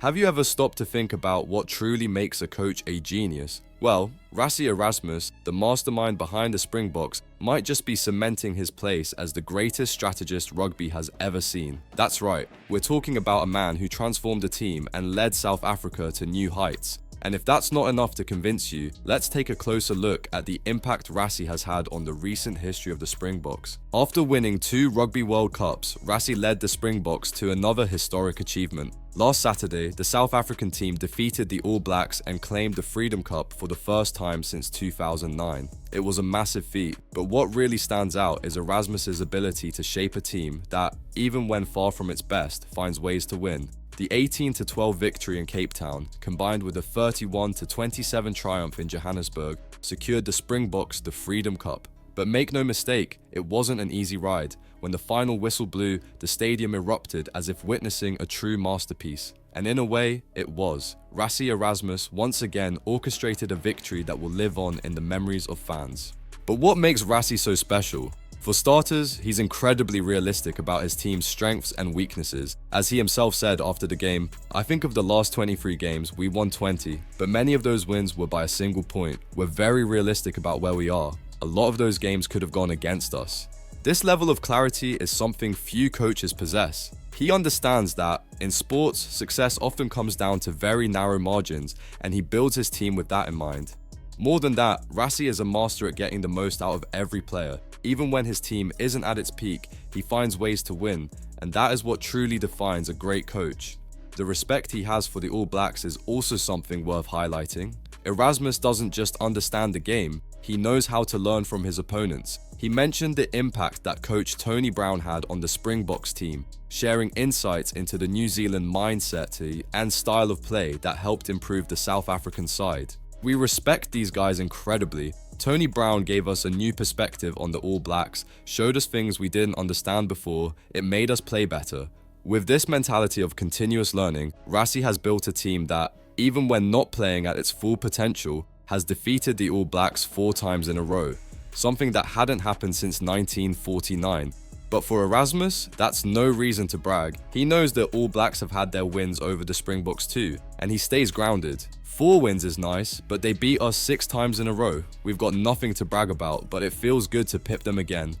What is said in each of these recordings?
Have you ever stopped to think about what truly makes a coach a genius? Well, Rassie Erasmus, the mastermind behind the Springboks, might just be cementing his place as the greatest strategist rugby has ever seen. That's right, we're talking about a man who transformed a team and led South Africa to new heights. And if that's not enough to convince you, let's take a closer look at the impact Rassie has had on the recent history of the Springboks. After winning 2 Rugby World Cups, Rassie led the Springboks to another historic achievement. Last Saturday, the South African team defeated the All Blacks and claimed the Freedom Cup for the first time since 2009. It was a massive feat, but what really stands out is Erasmus's ability to shape a team that, even when far from its best, finds ways to win. The 18-12 victory in Cape Town, combined with a 31-27 triumph in Johannesburg, secured the Springboks the Freedom Cup. But make no mistake, it wasn't an easy ride. When the final whistle blew, the stadium erupted as if witnessing a true masterpiece. And in a way, it was. Rassie Erasmus once again orchestrated a victory that will live on in the memories of fans. But what makes Rassie so special? For starters, he's incredibly realistic about his team's strengths and weaknesses. As he himself said after the game, "I think of the last 23 games, we won 20, but many of those wins were by a single point. We're very realistic about where we are. A lot of those games could have gone against us." This level of clarity is something few coaches possess. He understands that, in sports, success often comes down to very narrow margins, and he builds his team with that in mind. More than that, Rassie is a master at getting the most out of every player. Even when his team isn't at its peak, he finds ways to win, and that is what truly defines a great coach. The respect he has for the All Blacks is also something worth highlighting. Erasmus doesn't just understand the game, he knows how to learn from his opponents. He mentioned the impact that coach Tony Brown had on the Springboks team, sharing insights into the New Zealand mindset and style of play that helped improve the South African side. We respect these guys incredibly. Tony Brown gave us a new perspective on the All Blacks, showed us things we didn't understand before, it made us play better. With this mentality of continuous learning, Rassie has built a team that, even when not playing at its full potential, has defeated the All Blacks 4 times in a row, something that hadn't happened since 1949. But for Erasmus, that's no reason to brag. He knows that All Blacks have had their wins over the Springboks too, and he stays grounded. 4 wins is nice, but they beat us 6 times in a row. We've got nothing to brag about, but it feels good to pip them again.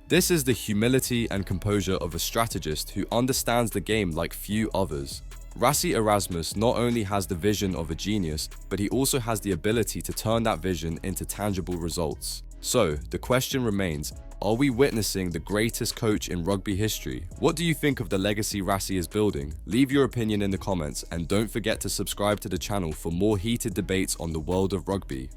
This is the humility and composure of a strategist who understands the game like few others. Rassie Erasmus not only has the vision of a genius, but he also has the ability to turn that vision into tangible results. So, the question remains, are we witnessing the greatest coach in rugby history? What do you think of the legacy Rassie is building? Leave your opinion in the comments, and don't forget to subscribe to the channel for more heated debates on the world of rugby.